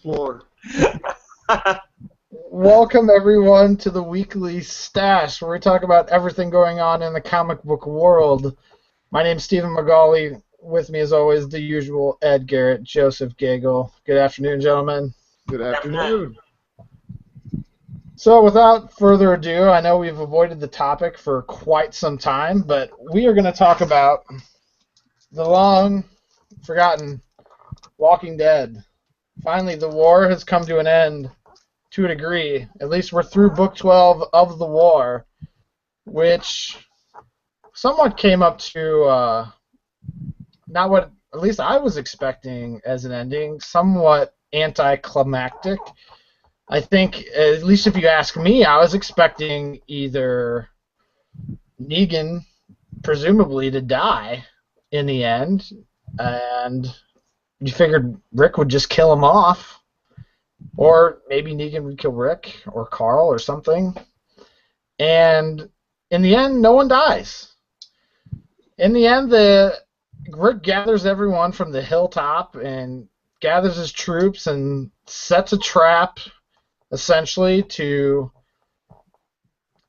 Floor. Welcome everyone to the weekly stash, where we talk about everything going on in the comic book world. My name's Stephen McGauley. With me, as always, the usual Ed, Garrett, Joseph, Gagel. Good afternoon, gentlemen. Good afternoon. So, without further ado, I know we've avoided the topic for quite some time, but we are going to talk about the long-forgotten Walking Dead. Finally, the war has come to an end. To a degree. At least we're through book 12 of the war, which somewhat came up to not what at least I was expecting as an ending, somewhat anticlimactic. I think, at least if you ask me, I was expecting either Negan, presumably, to die in the end, and you figured Rick would just kill him off. Or maybe Negan would kill Rick or Carl or something. And in the end, no one dies. In the end, Rick gathers everyone from the hilltop and gathers his troops and sets a trap, essentially, to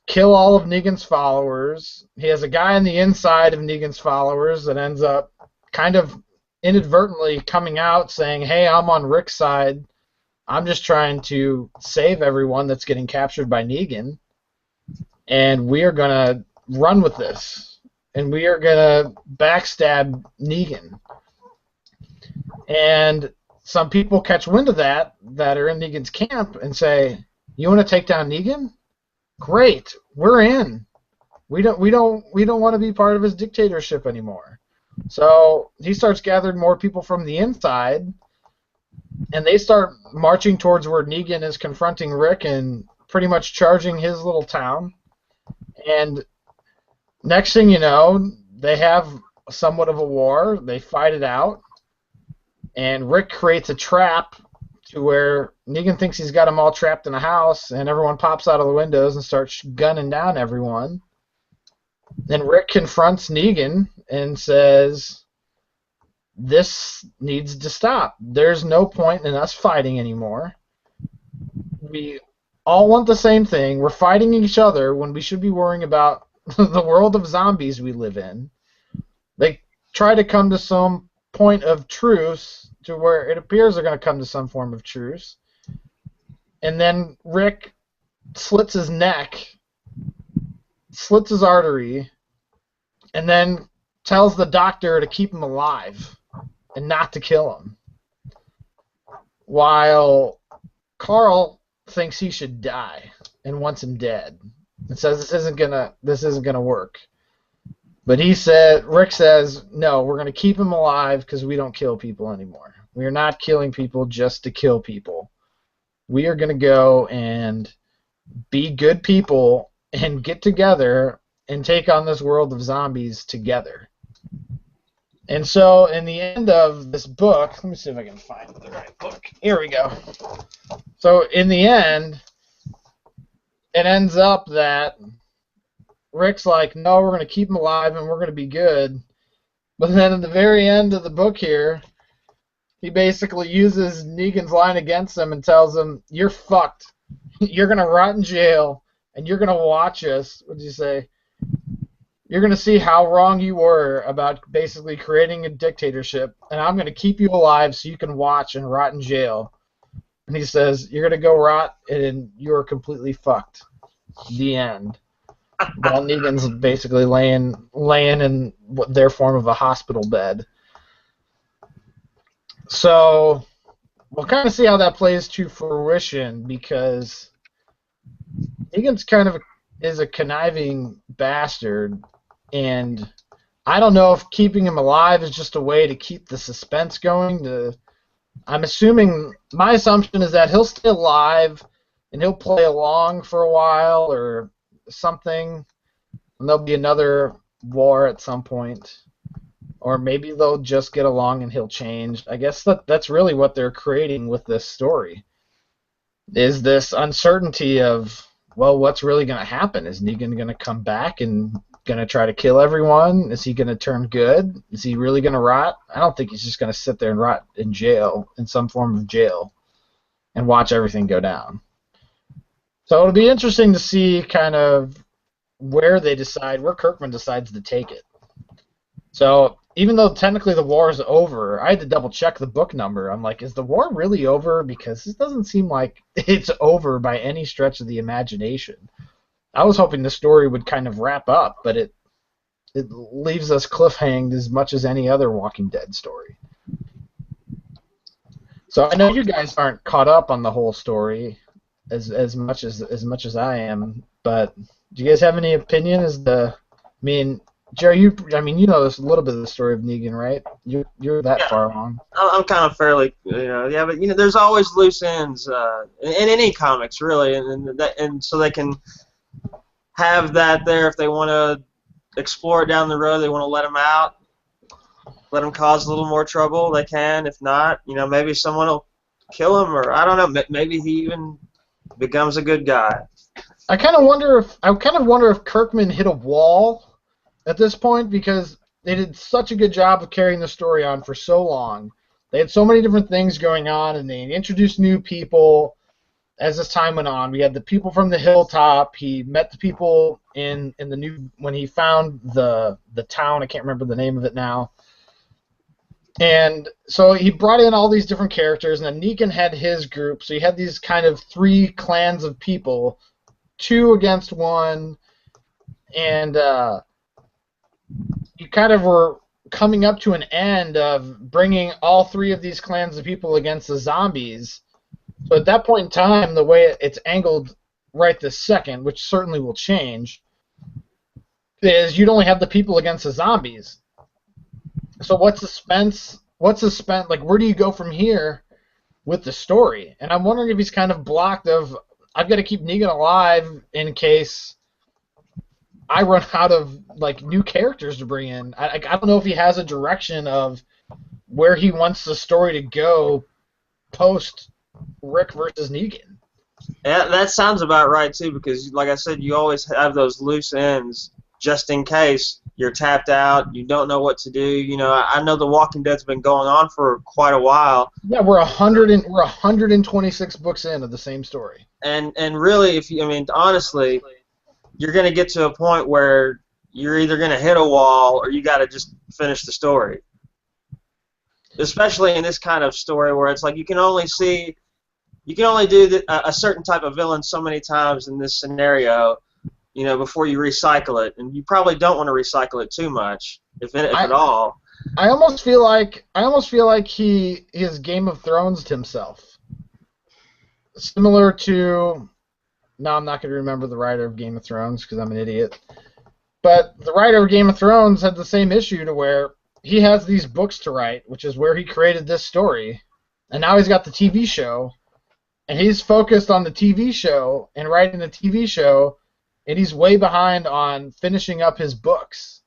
kill all of Negan's followers. He has a guy on the inside of Negan's followers that ends up kind of inadvertently coming out saying, hey, I'm on Rick's side. I'm just trying to save everyone that's getting captured by Negan, and we are going to run with this, and we are going to backstab Negan. And some people catch wind of that are in Negan's camp and say, you want to take down Negan? Great, we're in. We don't want to be part of his dictatorship anymore. So he starts gathering more people from the inside, and they start marching towards where Negan is confronting Rick and pretty much charging his little town. And next thing you know, they have somewhat of a war. They fight it out. And Rick creates a trap to where Negan thinks he's got them all trapped in a house, and everyone pops out of the windows and starts gunning down everyone. Then Rick confronts Negan and says, this needs to stop. There's no point in us fighting anymore. We all want the same thing. We're fighting each other when we should be worrying about the world of zombies we live in. They try to come to some point of truce to where it appears they're going to come to some form of truce. And then Rick slits his neck, slits his artery, and then tells the doctor to keep him alive and not to kill him. While Carl thinks he should die and wants him dead and says this isn't gonna work. But Rick says, no, we're gonna keep him alive because we don't kill people anymore. We are not killing people just to kill people. We are gonna go and be good people and get together and take on this world of zombies together. And so, in the end of this book, let me see if I can find the right book. Here we go. So, in the end, it ends up that Rick's like, no, we're going to keep him alive and we're going to be good. But then at the very end of the book here, he basically uses Negan's line against him and tells him, you're fucked. You're going to rot in jail and you're going to watch us. What did you say? You're going to see how wrong you were about basically creating a dictatorship, and I'm going to keep you alive so you can watch and rot in jail. And he says, you're going to go rot, and you're completely fucked. The end. While Negan's basically laying in their form of a hospital bed. So we'll kind of see how that plays to fruition, because Negan's kind of is a conniving bastard. And I don't know if keeping him alive is just a way to keep the suspense going. My assumption is that he'll stay alive and he'll play along for a while or something, and there'll be another war at some point. Or maybe they'll just get along and he'll change. I guess that's really what they're creating with this story, is this uncertainty of, well, what's really going to happen? Is Negan going to come back and going to try to kill everyone? Is he going to turn good? Is he really going to rot? I don't think he's just going to sit there and rot in jail, in some form of jail. and watch everything go down. So it'll be interesting to see kind of where Kirkman decides to take it. So even though technically the war is over, I had to double check the book number. I'm like, is the war really over? Because this doesn't seem like it's over by any stretch of the imagination. I was hoping the story would kind of wrap up, but it leaves us cliffhanged as much as any other Walking Dead story. So I know you guys aren't caught up on the whole story as much as I am, but do you guys have any opinion as to? I mean, Jerry, you know this a little bit of the story of Negan, right? You're that far along. I'm kind of fairly, yeah, but there's always loose ends in any comics, really, and so they can have that there if they want to explore it down the road. They want to let them out, let them cause a little more trouble. They can. If not, maybe someone will kill him, or I don't know. Maybe he even becomes a good guy. I kind of wonder if Kirkman hit a wall at this point, because they did such a good job of carrying the story on for so long. They had so many different things going on, and they introduced new people as this time went on. We had the people from the hilltop. He met the people in the new, when he found the town. I can't remember the name of it now. And so he brought in all these different characters, and then Negan had his group. So you had these kind of three clans of people, 2 against 1, and you kind of were coming up to an end of bringing all 3 of these clans of people against the zombies. So at that point in time, the way it's angled right this second, which certainly will change, is you'd only have the people against the zombies. So what's suspense? Like, where do you go from here with the story? And I'm wondering if he's kind of blocked of, I've got to keep Negan alive in case I run out of like new characters to bring in. I don't know if he has a direction of where he wants the story to go post Rick versus Negan. Yeah, that sounds about right too, because like I said, you always have those loose ends just in case you're tapped out, you don't know what to do. I know The Walking Dead's been going on for quite a while. Yeah, we're 126 books in of the same story. And really, honestly, you're going to get to a point where you're either going to hit a wall or you got to just finish the story. Especially in this kind of story where it's like you can only do a certain type of villain so many times in this scenario, before you recycle it, and you probably don't want to recycle it too much, if at all. I almost feel like he has Game of Thrones himself, similar to. No, I'm not going to remember the writer of Game of Thrones because I'm an idiot. But the writer of Game of Thrones had the same issue to where he has these books to write, which is where he created this story, and now he's got the TV show, and he's focused on the TV show and writing the TV show, and he's way behind on finishing up his books,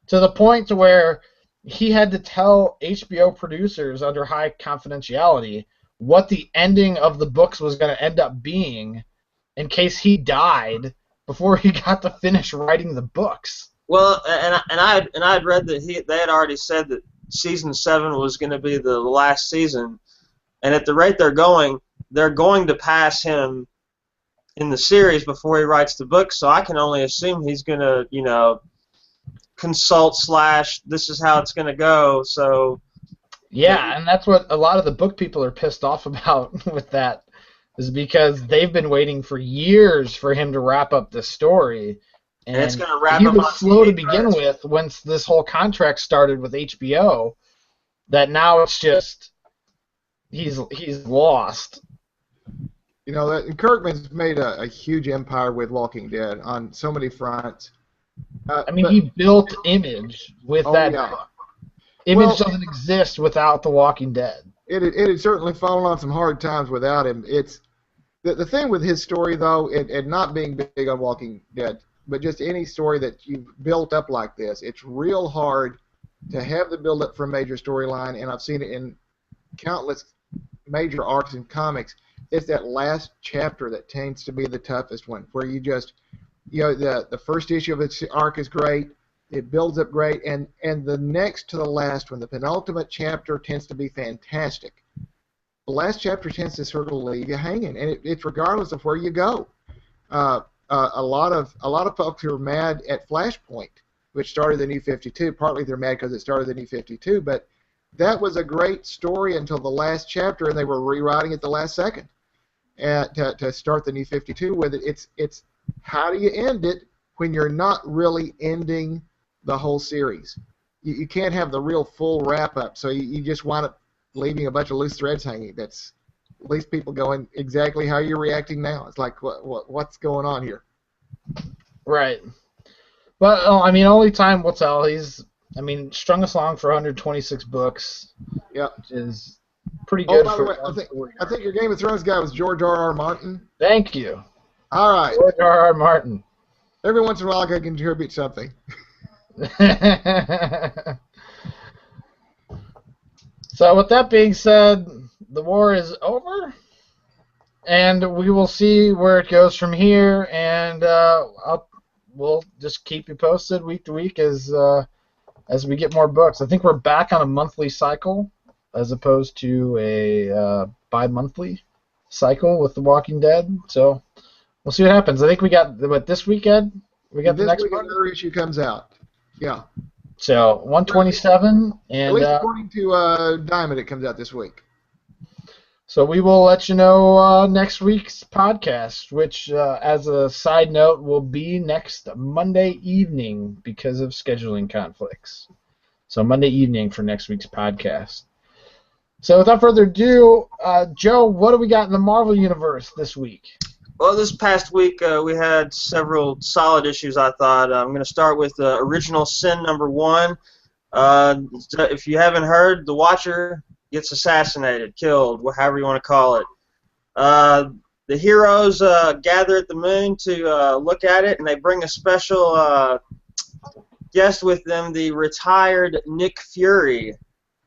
to the point to where he had to tell HBO producers under high confidentiality what the ending of the books was going to end up being, in case he died before he got to finish writing the books. Well, and I had read that they had already said that season 7 was going to be the last season, and at the rate they're going to pass him in the series before he writes the book. So I can only assume he's going to, consult / this is how it's going to go. So yeah, and that's what a lot of the book people are pissed off about with that. Is because they've been waiting for years for him to wrap up the story, and it's going to wrap he up was on slow TV to begin with once this whole contract started with HBO. That now it's just he's lost. Kirkman's made a huge empire with Walking Dead on so many fronts. He built Image with that. Yeah. Image doesn't exist without The Walking Dead. It had certainly fallen on some hard times without him. It's the thing with his story, though, and not being big on Walking Dead, but just any story that you've built up like this, it's real hard to have the build-up for a major storyline, and I've seen it in countless major arcs in comics. It's that last chapter that tends to be the toughest one, where you just, the first issue of its arc is great, it builds up great, and the next to the last one, the penultimate chapter, tends to be fantastic. the last chapter tends to sort of leave you hanging, and it's regardless of where you go. A lot of folks who are mad at Flashpoint, which started the New 52. Partly they're mad because it started the New 52, but that was a great story until the last chapter, and they were rewriting it the last second to start the New 52 with it. It's how do you end it when you're not really ending the whole series? You can't have the real full wrap-up, so you just wind up leaving a bunch of loose threads hanging. That's at least people going exactly how you're reacting now. It's like, what's going on here? Right. Well, I mean, only time will tell. He's, I mean, strung us along for 126 books. Yep. Which is pretty good. By the way, I think your Game of Thrones guy was George R.R. Martin. Thank you. All right. George R.R. Martin. Every once in a while, I can contribute something. So with that being said, the war is over, and we will see where it goes from here, and we'll just keep you posted week to week as we get more books. I think we're back on a monthly cycle as opposed to a bi-monthly cycle with The Walking Dead. So we'll see what happens. I think we got this weekend. We got the next one. Another issue comes out. Yeah. So 127, and at least according to Diamond, it comes out this week. So we will let you know next week's podcast, which, as a side note, will be next Monday evening because of scheduling conflicts. So Monday evening for next week's podcast. So without further ado, Joe, what do we got in the Marvel Universe this week? Well, this past week we had several solid issues, I thought. I'm going to start with Original Sin #1. If you haven't heard, the Watcher gets assassinated, killed, however you want to call it. The heroes gather at the moon to look at it, and they bring a special guest with them, the retired Nick Fury.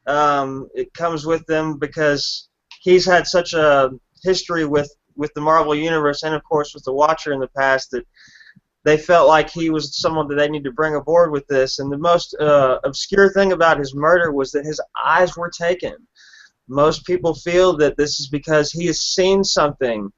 It comes with them because he's had such a history with the Marvel Universe and, of course, with the Watcher in the past that they felt like he was someone that they need to bring aboard with this. And the most obscure thing about his murder was that his eyes were taken. Most people feel that this is because he has seen something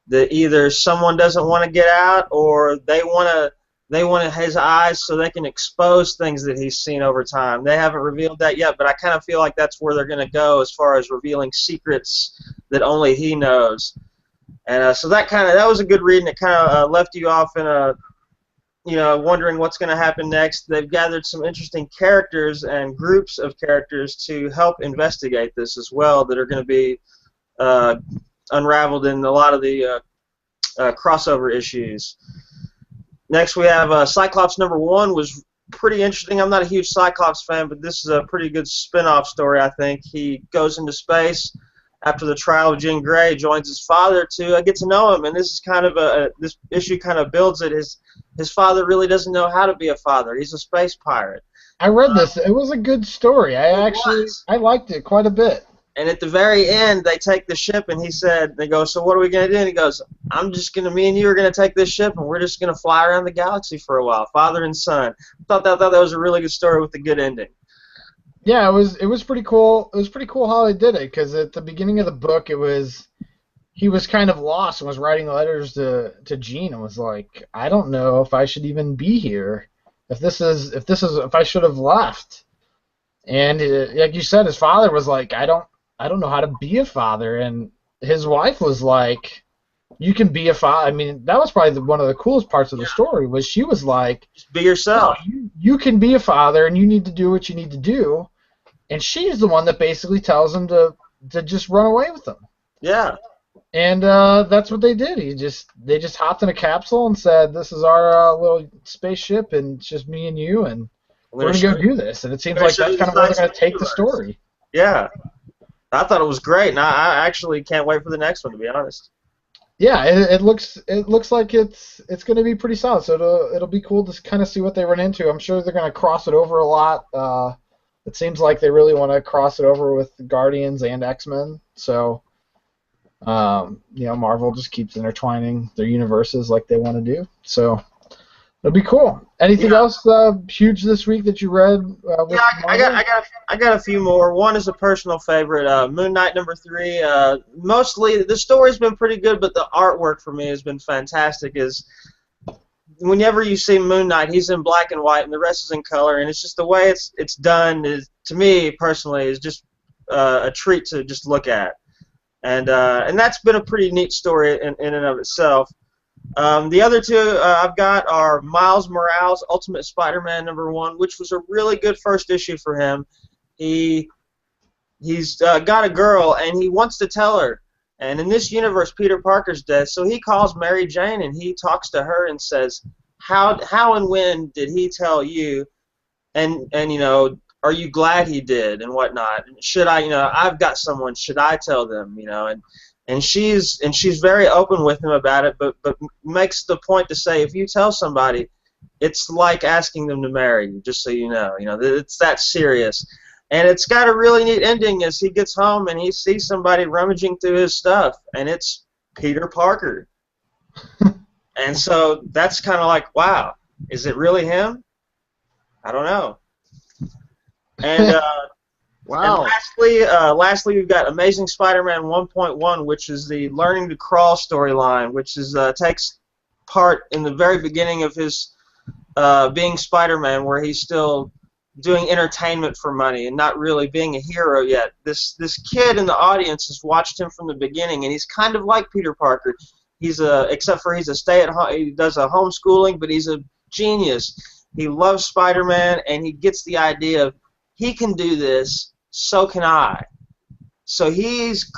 that either someone doesn't want to get out or they want his eyes so they can expose things that he's seen over time. They haven't revealed that yet, but I kind of feel like that's where they're going to go as far as revealing secrets that only he knows. And so that was a good read, and it kind of left you off in a, wondering what's going to happen next. They've gathered some interesting characters and groups of characters to help investigate this as well that are going to be unraveled in a lot of the crossover issues. Next we have Cyclops #1 was pretty interesting. I'm not a huge Cyclops fan, but this is a pretty good spin-off story, I think. He goes into space after the trial of Jean Grey, joins his father to get to know him, and this is kind of this issue kind of builds it. His father really doesn't know how to be a father. He's a space pirate. I read this. It was a good story. I liked it quite a bit. And at the very end, they take the ship, and they go, so what are we going to do? And he goes, me and you are going to take this ship, and we're just going to fly around the galaxy for a while, father and son. I thought that was a really good story with a good ending. Yeah, it was pretty cool. It was pretty cool how they did it, because at the beginning of the book, he was kind of lost and was writing letters to Jean and was like, I don't know if I should even be here. If I should have left. And like you said, his father was like, I don't know how to be a father, and his wife was like, you can be a father. I mean, that was probably one of the coolest parts of the story, was she was like, just be yourself. No, you can be a father, and you need to do what you need to do. And she's the one that basically tells him to just run away with him. Yeah. And that's what they did. They just hopped in a capsule and said, this is our little spaceship, and it's just me and you, and we're going to go do this. And it seems like that's kind of where they're going to take the story. Yeah. I thought it was great, and I actually can't wait for the next one, to be honest. Yeah, it looks like it's going to be pretty solid. So it'll be cool to kind of see what they run into. I'm sure they're going to cross it over a lot. It seems like they really want to cross it over with Guardians and X-Men. So, Marvel just keeps intertwining their universes like they want to do. So It'll be cool. Anything else huge this week that you read? With I got a few more. One is a personal favorite, Moon Knight #3. Mostly the story's been pretty good, but the artwork for me has been fantastic. Is whenever you see Moon Knight, he's in black and white, and the rest is in color, and it's just the way it's done is, to me personally, is just a treat to just look at, and that's been a pretty neat story in and of itself. The other two I've got are Miles Morales' Ultimate Spider-Man #1, which was a really good first issue for him. He's got a girl, and he wants to tell her. And in this universe, Peter Parker's dead, so he calls Mary Jane, and he talks to her and says, how and when did he tell you? And you know, are you glad he did and whatnot? Should I, I've got someone. Should I tell them? And she's very open with him about it, but makes the point to say, if you tell somebody, it's like asking them to marry you, just so you know. It's that serious. And it's got a really neat ending as he gets home and he sees somebody rummaging through his stuff, and it's Peter Parker. And so that's kind of like, wow, is it really him? I don't know. And wow. And lastly, we've got Amazing Spider-Man 1.1, which is the Learning to Crawl storyline, which is takes part in the very beginning of his being Spider-Man, where he's still doing entertainment for money and not really being a hero yet. This kid in the audience has watched him from the beginning, and he's kind of like Peter Parker. Except for he's a stay-at-home, he does a homeschooling, but he's a genius. He loves Spider-Man, and he gets the idea of, he can do this, so can I. So he's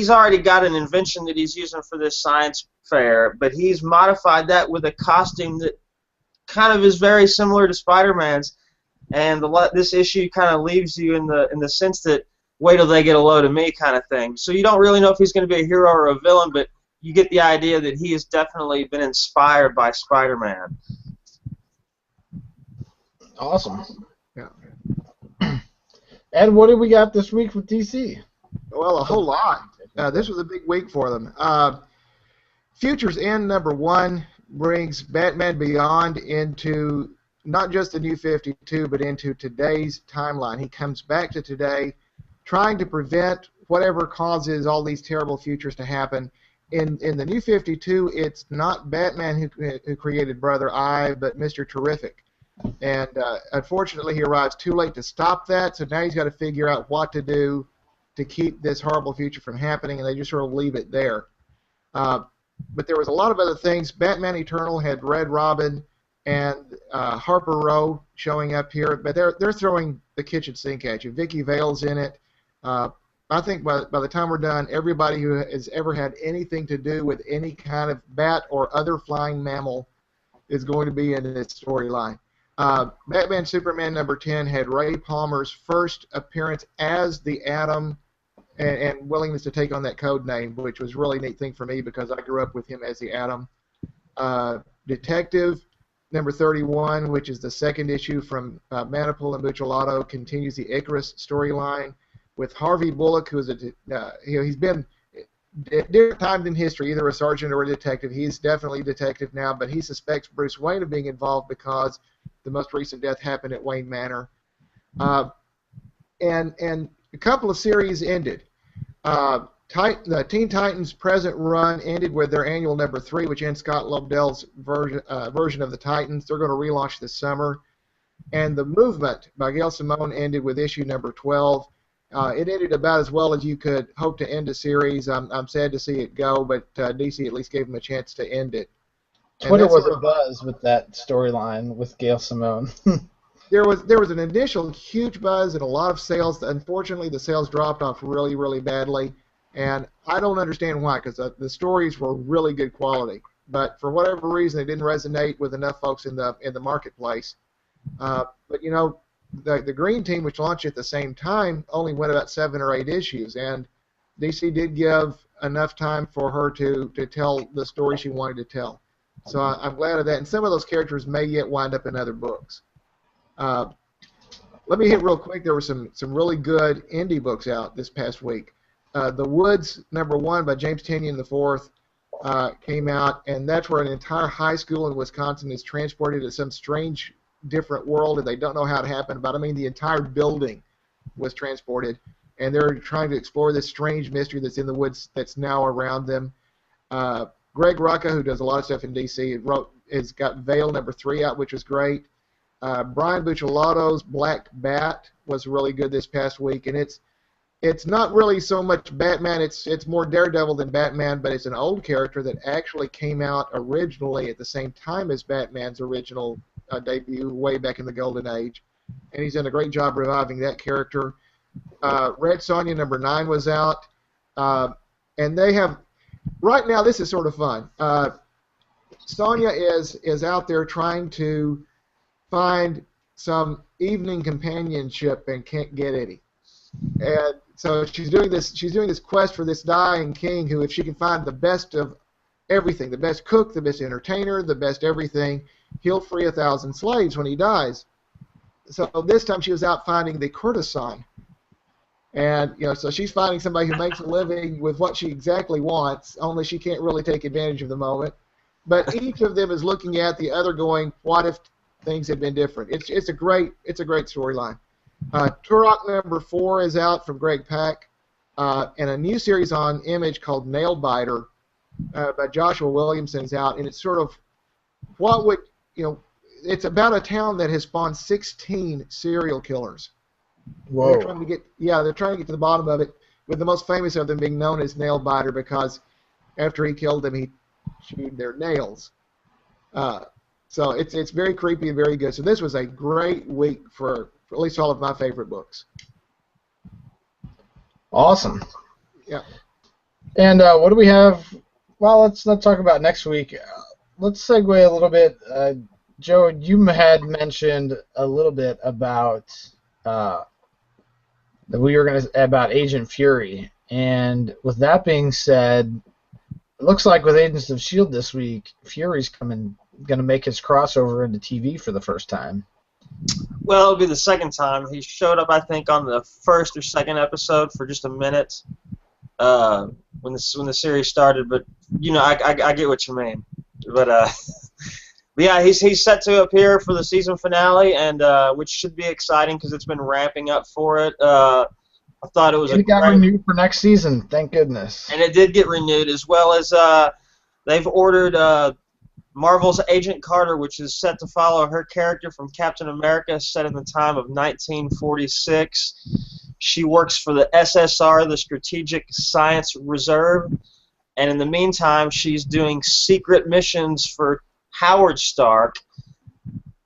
already got an invention that he's using for this science fair, but he's modified that with a costume that kind of is very similar to Spider-Man's, and this issue kind of leaves you in the sense that, wait till they get a load of me kind of thing. So you don't really know if he's going to be a hero or a villain, but you get the idea that he has definitely been inspired by Spider-Man. Awesome. Yeah. Ed, what do we got this week with DC? Well, a whole lot. This was a big week for them. Futures End #1 brings Batman Beyond into not just the New 52, but into today's timeline. He comes back to today, trying to prevent whatever causes all these terrible futures to happen. In the New 52, it's not Batman who created Brother Eye, but Mr. Terrific. And unfortunately, he arrives too late to stop that, so now he's got to figure out what to do to keep this horrible future from happening, and they just sort of leave it there. But there was a lot of other things. Batman Eternal had Red Robin and Harper Row showing up here, but they're throwing the kitchen sink at you. Vicky Vale's in it. I think by the time we're done, everybody who has ever had anything to do with any kind of bat or other flying mammal is going to be in this storyline. Batman Superman #10 had Ray Palmer's first appearance as the Atom, and willingness to take on that code name, which was a really neat thing for me because I grew up with him as the Atom. Detective #31, which is the second issue from Manipul and Buccellato, continues the Icarus storyline with Harvey Bullock, who is he's been at different times in history, either a sergeant or a detective. He's definitely a detective now, but he suspects Bruce Wayne of being involved because the most recent death happened at Wayne Manor. And a couple of series ended. The Teen Titans present run ended with their annual #3, which ends Scott Lobdell's version of the Titans. They're going to relaunch this summer. And The Movement by Gail Simone ended with issue #12. It ended about as well as you could hope to end a series. I'm sad to see it go, but DC at least gave them a chance to end it. Twitter was a buzz with that storyline with Gail Simone. There was an initial huge buzz and a lot of sales. Unfortunately, the sales dropped off really, really badly, and I don't understand why, because the stories were really good quality. But for whatever reason, they didn't resonate with enough folks in the marketplace. But you know, the Green Team, which launched at the same time, only went about 7 or 8 issues, and DC did give enough time for her to tell the story she wanted to tell. So I'm glad of that. And some of those characters may yet wind up in other books. Let me hit real quick. There were some really good indie books out this past week. The Woods #1 by James Tynion IV came out, and that's where an entire high school in Wisconsin is transported to some strange, different world, and they don't know how it happened. But I mean, the entire building was transported, and they're trying to explore this strange mystery that's in the woods that's now around them. Greg Rucka, who does a lot of stuff in DC, has got Veil #3 out, which was great. Brian Buccellato's Black Bat was really good this past week, and it's not really so much Batman. It's more Daredevil than Batman, but it's an old character that actually came out originally at the same time as Batman's original debut way back in the Golden Age, and he's done a great job reviving that character. Red Sonja #9 was out, and they have right now. This is sort of fun. Sonja is out there trying to find some evening companionship and can't get any. And so she's doing this quest for this dying king who, if she can find the best of everything, the best cook, the best entertainer, the best everything, he'll free 1,000 slaves when he dies. So this time she was out finding the courtesan. And so she's finding somebody who makes a living with what she exactly wants, only she can't really take advantage of the moment. But each of them is looking at the other going, what if things had been different? It's a great storyline. Turok #4 is out from Greg Pak, and a new series on Image called Nailbiter by Joshua Williamson is out, and it's sort of it's about a town that has spawned 16 serial killers. Whoa. They're trying to get to the bottom of it, with the most famous of them being known as Nailbiter because after he killed them, he chewed their nails. So it's very creepy and very good. So this was a great week for at least all of my favorite books. Awesome. Yeah. And what do we have? Well, let's not talk about next week. Let's segue a little bit. Joe, you had mentioned a little bit about about Agent Fury, and with that being said, it looks like with Agents of S.H.I.E.L.D. this week, Fury's going to make his crossover into TV for the first time. Well, it'll be the second time. He showed up, I think, on the first or second episode for just a minute when the series started. But I get what you mean. But yeah, he's set to appear for the season finale, and which should be exciting because it's been ramping up for it. I thought it was It got renewed for next season, thank goodness. And it did get renewed, as well as they've ordered Marvel's Agent Carter, which is set to follow her character from Captain America, set in the time of 1946. She works for the SSR, the Strategic Science Reserve, and in the meantime, she's doing secret missions for Howard Stark,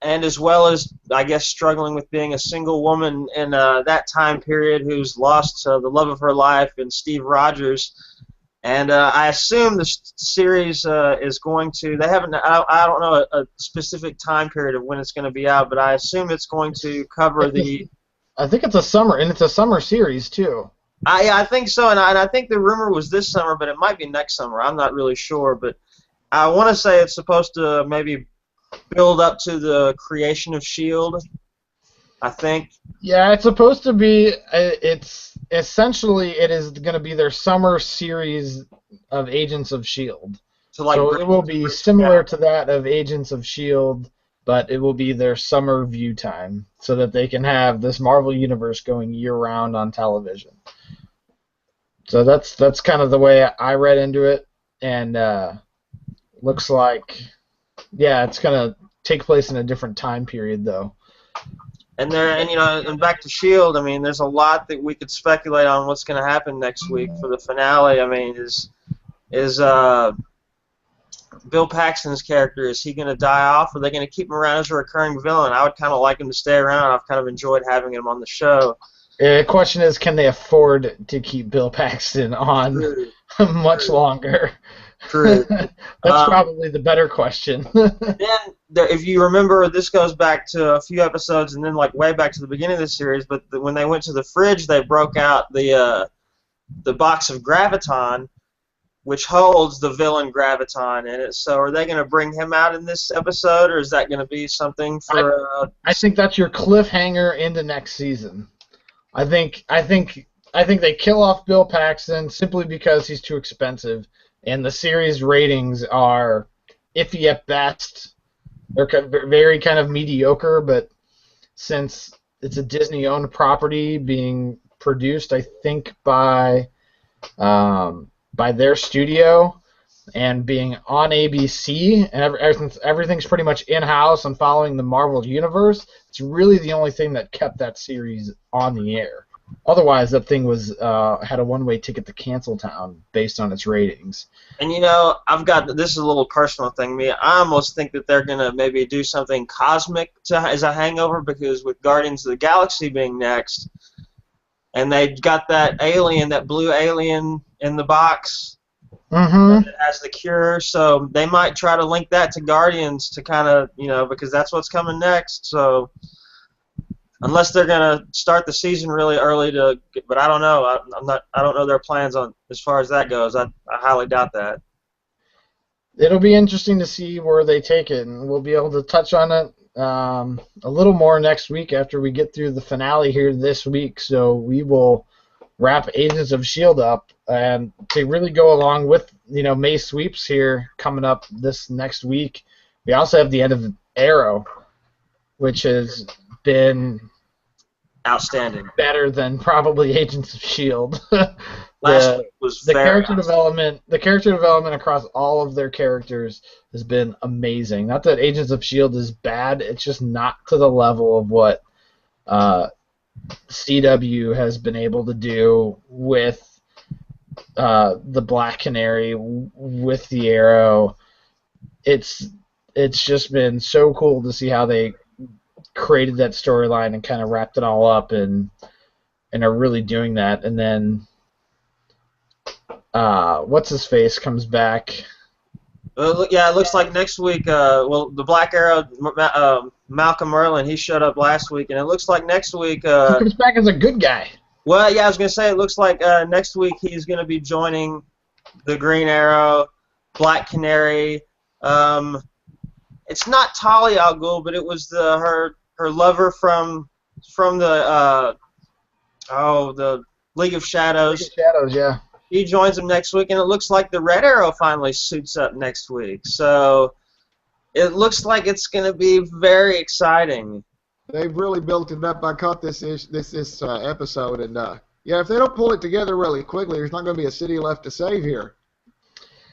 and as well as, I guess, struggling with being a single woman in that time period who's lost the love of her life in Steve Rogers. And I assume the series is going to, they haven't, I don't know a specific time period of when it's going to be out, but I assume it's going to cover the... I think it's a summer, and it's a summer series, too. I think so, and I think the rumor was this summer, but it might be next summer. I'm not really sure, but I want to say it's supposed to maybe build up to the creation of S.H.I.E.L.D., I think. Yeah, it's supposed to be, it's essentially, it is going to be their summer series of Agents of S.H.I.E.L.D. So it will be similar to that of Agents of S.H.I.E.L.D., but it will be their summer view time so that they can have this Marvel Universe going year-round on television. So that's kind of the way I read into it, and looks like, yeah, it's going to take place in a different time period, though. And back to S.H.I.E.L.D., I mean, there's a lot that we could speculate on what's going to happen next week for the finale. I mean, is Bill Paxton's character, is he going to die off, or are they going to keep him around as a recurring villain? I would kind of like him to stay around. I've kind of enjoyed having him on the show. The question is, can they afford to keep Bill Paxton on much longer? True. That's probably the better question. Then, if you remember, this goes back to a few episodes, and then like way back to the beginning of the series. But when they went to the fridge, they broke out the box of Graviton, which holds the villain Graviton in it. So, are they going to bring him out in this episode, or is that going to be something for? I think that's your cliffhanger into next season. I think they kill off Bill Paxton simply because he's too expensive, and the series ratings are iffy at best. They're very kind of mediocre, but since it's a Disney-owned property being produced, I think by their studio and being on ABC, and everything's pretty much in-house and following the Marvel Universe, it's really the only thing that kept that series on the air. Otherwise, that thing was had a one-way ticket to Canceltown based on its ratings. And this is a little personal thing. I almost think that they're gonna maybe do something cosmic as a hangover, because with Guardians of the Galaxy being next, and they got that blue alien in the box that has the cure, so they might try to link that to Guardians to kind of because that's what's coming next. So. Unless they're gonna start the season really early but I don't know. I don't know their plans on as far as that goes. I highly doubt that. It'll be interesting to see where they take it, and we'll be able to touch on it a little more next week after we get through the finale here this week. So we will wrap Agents of S.H.I.E.L.D. up, and to really go along with May sweeps here coming up this next week. We also have the end of Arrow, which has been outstanding, better than probably Agents of S.H.I.E.L.D. Last week was the character development. The character development across all of their characters has been amazing. Not that Agents of S.H.I.E.L.D. is bad; it's just not to the level of what CW has been able to do with the Black Canary, with the Arrow. It's just been so cool to see how they created that storyline and kind of wrapped it all up and are really doing that. And then what's his face comes back. It looks like next week. The Black Arrow, Malcolm Merlyn, he showed up last week, and it looks like next week. He comes back as a good guy. Well, yeah, I was gonna say it looks like next week he's gonna be joining the Green Arrow, Black Canary. It's not Talia al Ghul, but it was her lover from the League of Shadows. League of Shadows, yeah. He joins them next week, and it looks like the Red Arrow finally suits up next week. So it looks like it's going to be very exciting. They've really built it up. I caught this episode, and if they don't pull it together really quickly, there's not going to be a city left to save here.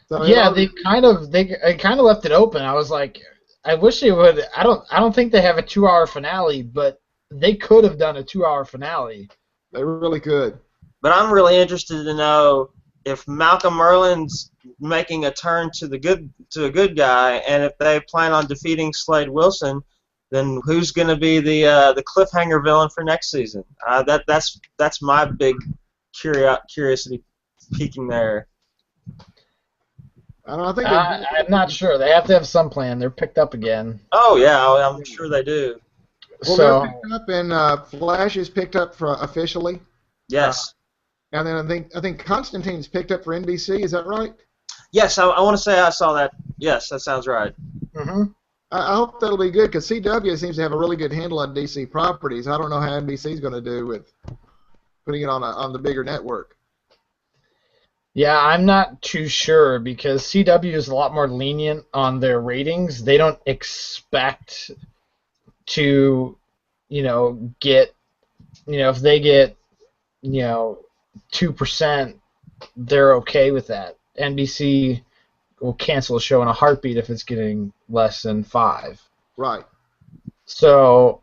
So yeah, they kind of left it open. I was like, I wish they would. I don't think they have a 2-hour finale, but they could have done a 2-hour finale. They really could. But I'm really interested to know if Malcolm Merlyn's making a turn to a good guy, and if they plan on defeating Slade Wilson, then who's going to be the cliffhanger villain for next season? That's my big curiosity peeking there. I'm not sure. They have to have some plan. They're picked up again. Oh yeah, I'm sure they do. Well, so, they're picked up, and Flash is picked up officially. Yes. And then I think Constantine's picked up for NBC. Is that right? Yes, I want to say I saw that. Yes, that sounds right. Mm-hmm. I hope that'll be good, because CW seems to have a really good handle on DC properties. I don't know how NBC's going to do with putting it on the bigger network. Yeah, I'm not too sure, because CW is a lot more lenient on their ratings. They don't expect to, get, if they get, 2%, they're okay with that. NBC will cancel a show in a heartbeat if it's getting less than 5. Right. So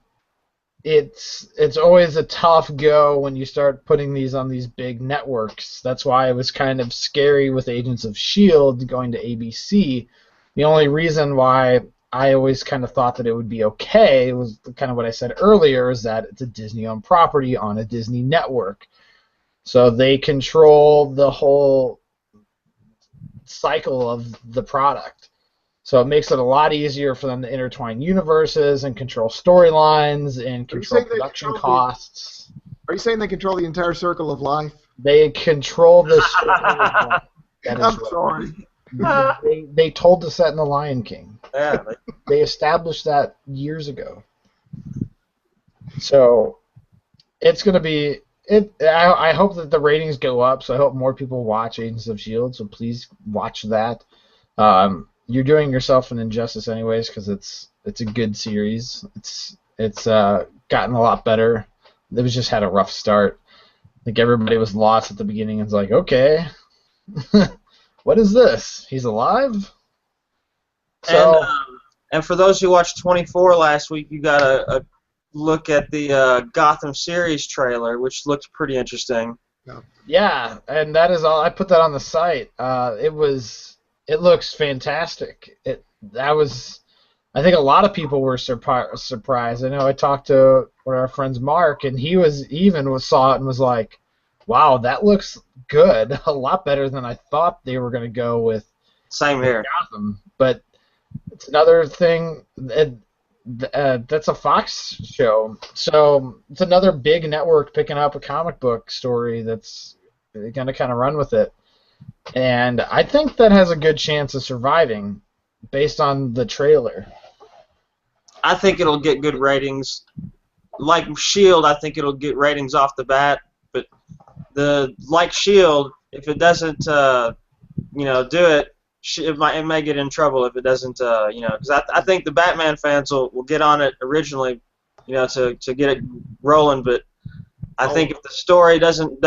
it's always a tough go when you start putting these on these big networks. That's why it was kind of scary with Agents of S.H.I.E.L.D. going to ABC. The only reason why I always kind of thought that it would be okay was kind of what I said earlier, is that it's a Disney-owned property on a Disney network. So they control the whole cycle of the product. So it makes it a lot easier for them to intertwine universes and control storylines and control production costs. Are you saying they control the entire circle of life? They control the circle of life. That is I'm sorry. They told us that in The Lion King. Yeah. They established that years ago. So it's going to be I hope that the ratings go up, so I hope more people watch Agents of S.H.I.E.L.D., so please watch that. You're doing yourself an injustice anyways, because it's a good series. It's gotten a lot better. It was just had a rough start. I think everybody was lost at the beginning and was like, okay, what is this? He's alive? So, and for those who watched 24 last week, you got a look at the Gotham series trailer, which looked pretty interesting. yeah, and that is all. I put that on the site. It looks fantastic. I think a lot of people were surprised. I know I talked to one of our friends, Mark, and he saw it and was like, wow, that looks good. A lot better than I thought they were going to go with. Same here. Gotham. But it's another thing. That's a Fox show. So it's another big network picking up a comic book story that's going to kind of run with it. And I think that has a good chance of surviving based on the trailer. I think it'll get good ratings. Like S.H.I.E.L.D., I think it'll get ratings off the bat. But like S.H.I.E.L.D., if it doesn't, do it, it may get in trouble if it doesn't, because I think the Batman fans will get on it originally, to get it rolling. But I think if the story doesn't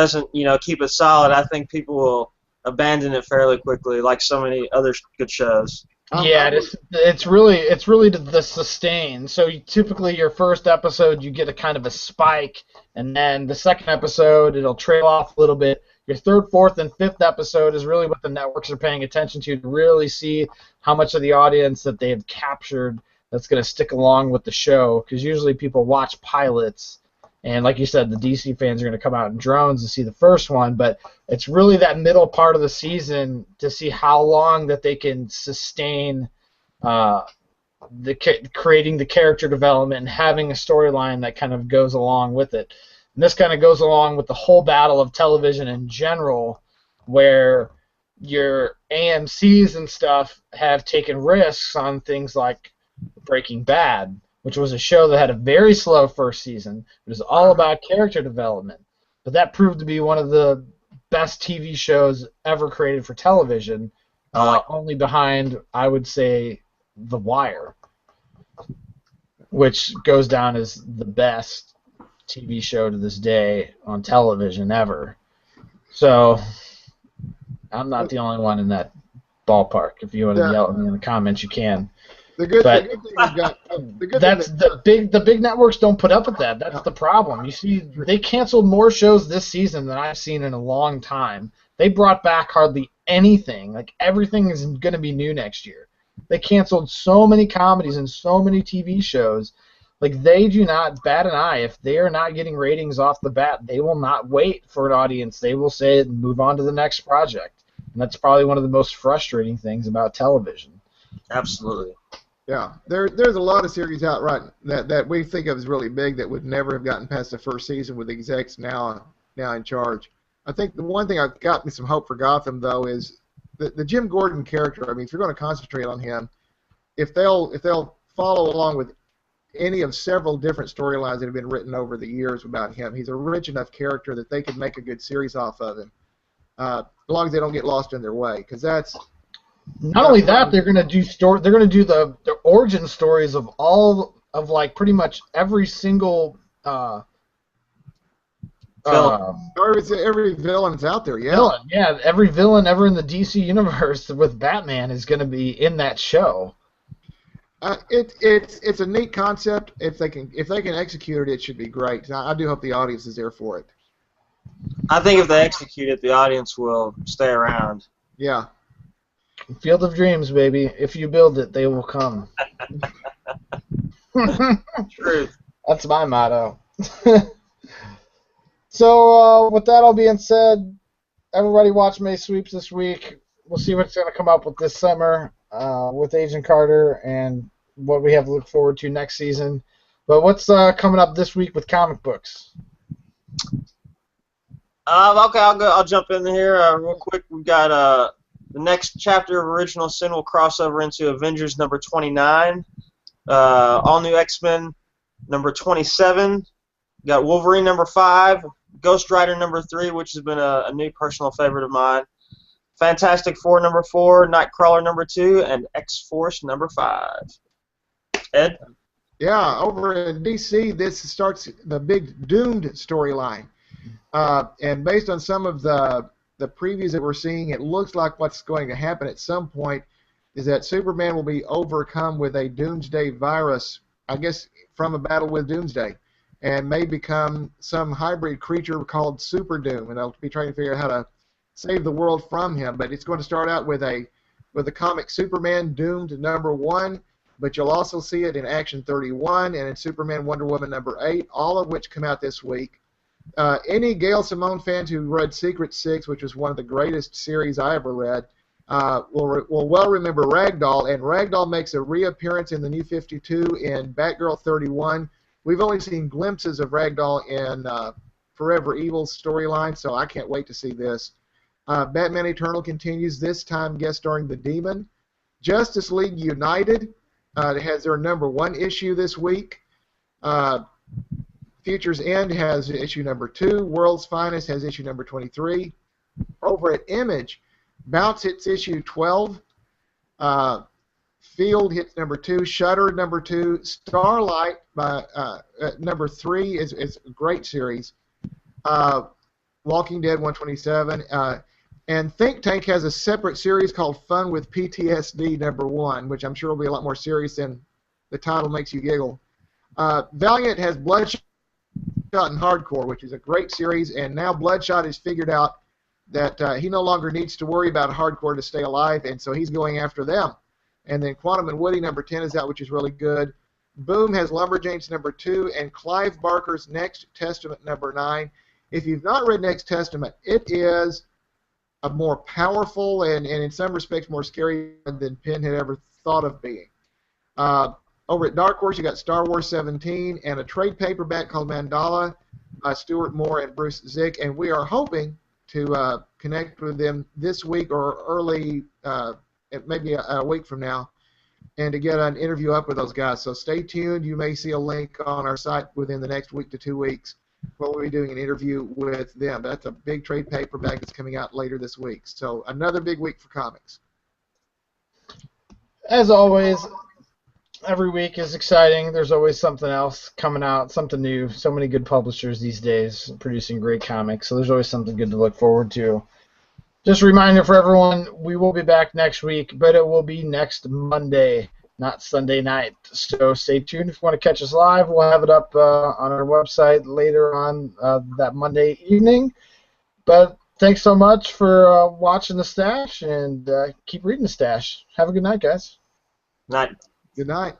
keep it solid, I think people will abandon it fairly quickly, like so many other good shows. Yeah, it's really the sustain. So typically your first episode you get a kind of a spike, and then the second episode it'll trail off a little bit. Your third, fourth, and fifth episode is really what the networks are paying attention to really see how much of the audience that they have captured that's going to stick along with the show. Because usually people watch pilots, and like you said, the DC fans are going to come out in drones to see the first one. But it's really that middle part of the season to see how long that they can sustain creating the character development and having a storyline that kind of goes along with it. And this kind of goes along with the whole battle of television in general, where your AMCs and stuff have taken risks on things like Breaking Bad, which was a show that had a very slow first season. It was all about character development. But that proved to be one of the best TV shows ever created for television, only behind, I would say, The Wire, which goes down as the best TV show to this day on television ever. So I'm not the only one in that ballpark. If you want to yell at me in the comments, you can. The good thing the big networks don't put up with that. That's the problem. You see, they canceled more shows this season than I've seen in a long time. They brought back hardly anything. Like, everything is going to be new next year. They canceled so many comedies and so many TV shows. Like, they do not bat an eye. If they are not getting ratings off the bat, they will not wait for an audience. They will say it and move on to the next project. And that's probably one of the most frustrating things about television. Absolutely. Yeah, there's a lot of series out right that we think of as really big that would never have gotten past the first season with execs now in charge. I think the one thing I've got me some hope for Gotham though is the Jim Gordon character. I mean, if you're going to concentrate on him, if they'll follow along with any of several different storylines that have been written over the years about him, he's a rich enough character that they could make a good series off of him, as long as they don't get lost in their way, because that's. Not only that, they're going to do the origin stories of all of like pretty much every single every villain that's out there. Yeah, every villain ever in the DC universe with Batman is going to be in that show. It's a neat concept. If they can execute it, it should be great. I do hope the audience is there for it. I think if they execute it, the audience will stay around. Yeah. Field of Dreams, baby. If you build it, they will come. Truth. That's my motto. So, with that all being said, everybody watch May Sweeps this week. We'll see what's going to come up with this summer with Agent Carter and what we have to look forward to next season. But what's coming up this week with comic books? Okay, I'll jump in here real quick. We've got the next chapter of Original Sin will cross over into Avengers number 29. All New X-Men number 27. We got Wolverine number 5. Ghost Rider number 3, which has been a new personal favorite of mine. Fantastic Four number 4, Nightcrawler number 2, and X-Force number 5. Ed? Yeah, over in DC, this starts the big Doomed storyline. And based on some of the previews that we're seeing, it looks like what's going to happen at some point is that Superman will be overcome with a Doomsday virus, I guess from a battle with Doomsday, and may become some hybrid creature called Super Doom, and they'll be trying to figure out how to save the world from him. But it's going to start out with the comic Superman Doomed number 1, but you'll also see it in Action 31 and in Superman Wonder Woman number 8, all of which come out this week. Any Gail Simone fans who read Secret Six, which was one of the greatest series I ever read, will well remember Ragdoll, and Ragdoll makes a reappearance in the New 52 in Batgirl 31. We've only seen glimpses of Ragdoll in Forever Evil's storyline, so I can't wait to see this. Batman Eternal continues, this time guest starring the Demon. Justice League United has their number 1 issue this week. Futures End has issue number 2. World's Finest has issue number 23. Over at Image, Bounce hits issue 12. Field hits number 2. Shutter number 2. Starlight by number 3 is a great series. Walking Dead 127. And Think Tank has a separate series called Fun with PTSD number 1, which I'm sure will be a lot more serious than the title makes you giggle. Valiant has Bloodshot and Hardcore, which is a great series, and now Bloodshot has figured out that he no longer needs to worry about Hardcore to stay alive, and so he's going after them. And then Quantum and Woody number 10 is out, which is really good. Boom has Lumberjanes number 2, and Clive Barker's Next Testament number 9. If you've not read Next Testament, it is a more powerful and in some respects more scary than Penn had ever thought of being. Over at Dark Horse, you got Star Wars 17 and a trade paperback called Mandala by Stuart Moore and Bruce Zick, and we are hoping to connect with them this week or early, maybe a week from now, and to get an interview up with those guys. So stay tuned. You may see a link on our site within the next week to 2 weeks where we'll be doing an interview with them. That's a big trade paperback that's coming out later this week. So another big week for comics. As always, every week is exciting. There's always something else coming out, something new. So many good publishers these days producing great comics, so there's always something good to look forward to. Just a reminder for everyone, we will be back next week, but it will be next Monday, not Sunday night. So stay tuned. If you want to catch us live, we'll have it up on our website later on that Monday evening. But thanks so much for watching The Stash, and keep reading The Stash. Have a good night, guys. Night. Good night.